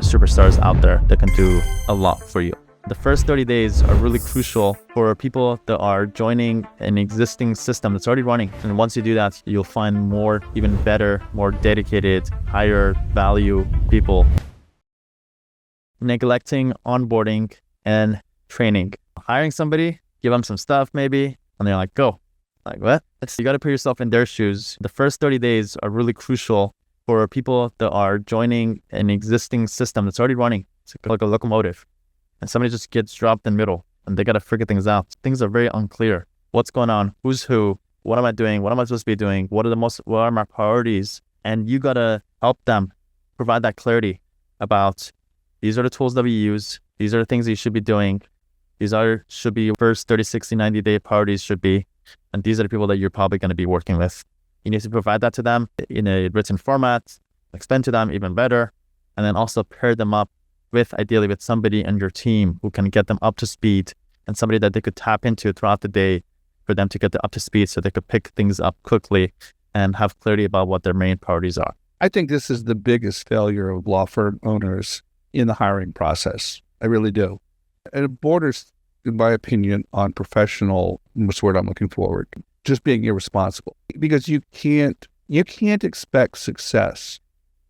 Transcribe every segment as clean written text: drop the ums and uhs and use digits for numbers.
superstars out there that can do a lot for you. The first 30 days are really crucial for people that are joining an existing system that's already running. And once you do that, you'll find more, even better, more dedicated, higher value people. Neglecting onboarding and training. Hiring somebody, give them some stuff maybe, and they're like, go. Like, what? You got to put yourself in their shoes. The first 30 days are really crucial for people that are joining an existing system that's already running. It's like a locomotive. And somebody just gets dropped in the middle and they got to figure things out. Things are very unclear. What's going on? Who's who? What am I doing? What am I supposed to be doing? What are my priorities? And you got to help them provide that clarity about these are the tools that we use. These are the things that you should be doing. Should be your first 30, 60, 90-day priorities should be. And these are the people that you're probably going to be working with. You need to provide that to them in a written format, explain to them even better, and then also pair them up ideally with somebody in your team who can get them up to speed and somebody that they could tap into throughout the day for them to get them up to speed so they could pick things up quickly and have clarity about what their main priorities are. I think this is the biggest failure of law firm owners in the hiring process. I really do. And it borders, in my opinion, on professional, what's the word I'm looking for, just being irresponsible. Because you can't expect success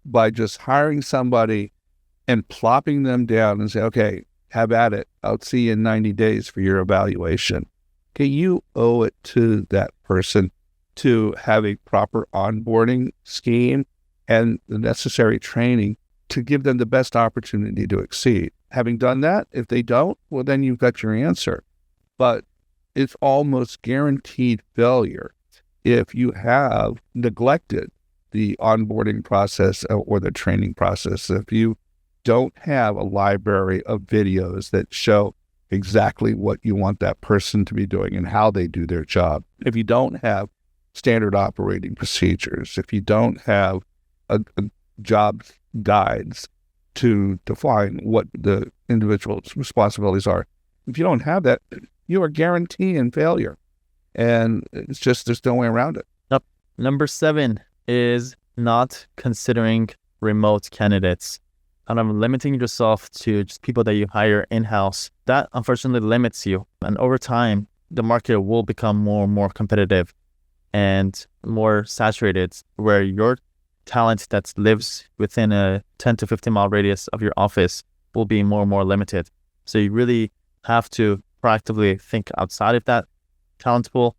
by just hiring somebody and plopping them down and say, okay, have at it. I'll see you in 90 days for your evaluation. Okay, you owe it to that person to have a proper onboarding scheme and the necessary training to give them the best opportunity to exceed. Having done that, if they don't, well, then you've got your answer. But it's almost guaranteed failure if you have neglected the onboarding process or the training process. If you don't have a library of videos that show exactly what you want that person to be doing and how they do their job, if you don't have standard operating procedures, if you don't have a job guides to define what the individual's responsibilities are, if you don't have that, you are guaranteeing failure. And it's just, there's no way around it. Yep. Number 7 is not considering remote candidates. Kind of limiting yourself to just people that you hire in-house. That unfortunately limits you. And over time, the market will become more and more competitive and more saturated, where your talent that lives within a 10 to 15 mile radius of your office will be more and more limited. So you really have to proactively think outside of that talent pool,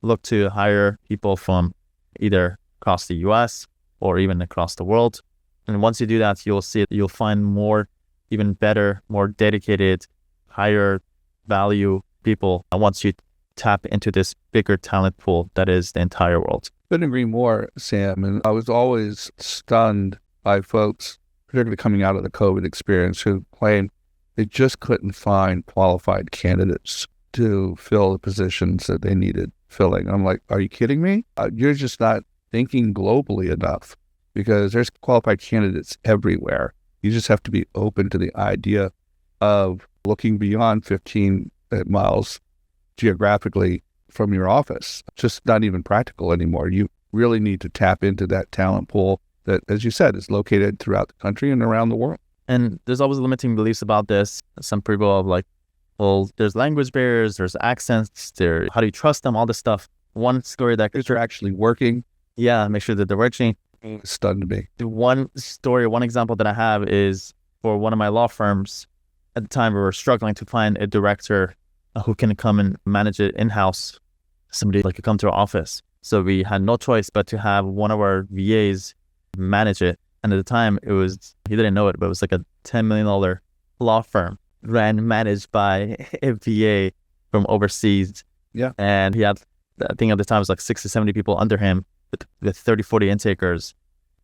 look to hire people from either across the US or even across the world. And once you do that, you'll find more, even better, more dedicated, higher value people once you tap into this bigger talent pool that is the entire world. Couldn't agree more, Sam. And I was always stunned by folks, particularly coming out of the COVID experience, who claimed they just couldn't find qualified candidates to fill the positions that they needed filling. I'm like, are you kidding me? You're just not thinking globally enough, because there's qualified candidates everywhere. You just have to be open to the idea of looking beyond 15 miles geographically from your office. Just not even practical anymore. You really need to tap into that talent pool that, as you said, is located throughout the country and around the world. And there's always limiting beliefs about this. Some people are like, well, there's language barriers, there's accents, how do you trust them, all this stuff. One story that... They're actually working. Yeah, make sure that they're working. Stunned me. One example that I have is for one of my law firms. At the time, we were struggling to find a director who can come and manage it in-house, somebody like could come to our office. So we had no choice but to have one of our VAs manage it. And at the time, he didn't know it, but it was like a $10 million law firm managed by a VA from overseas. Yeah. And he had, I think at the time, it was like 60, 70 people under him with 30, 40 intakers.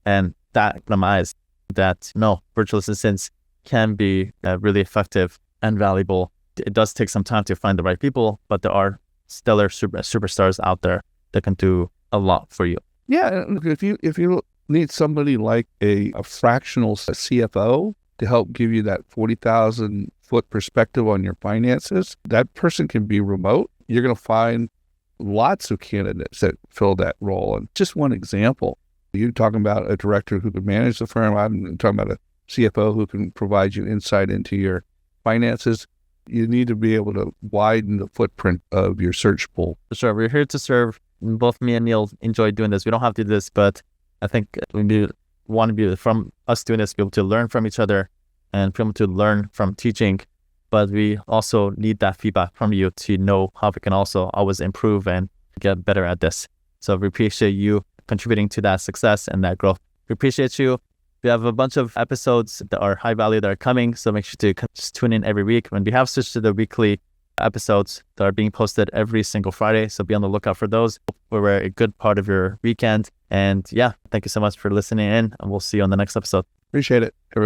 And that opened my eyes that no, virtual assistants can be really effective and valuable. It does take some time to find the right people, but there are stellar superstars out there that can do a lot for you. Yeah, if you need somebody like a fractional CFO to help give you that 40,000 foot perspective on your finances, that person can be remote. You're going to find lots of candidates that fill that role. And just one example, you're talking about a director who could manage the firm. I'm talking about a CFO who can provide you insight into your finances. You need to be able to widen the footprint of your search pool. For sure. We're here to serve. Both me and Neil enjoy doing this. We don't have to do this, but I think we want to be, from us doing this, be able to learn from each other and be able to learn from teaching. But we also need that feedback from you to know how we can also always improve and get better at this. So we appreciate you contributing to that success and that growth. We appreciate you. We have a bunch of episodes that are high value that are coming, so make sure to just tune in every week. When we have switched to the weekly episodes that are being posted every single Friday, so be on the lookout for those. We're a good part of your weekend. And yeah, thank you so much for listening in, and we'll see you on the next episode. Appreciate it, everyone.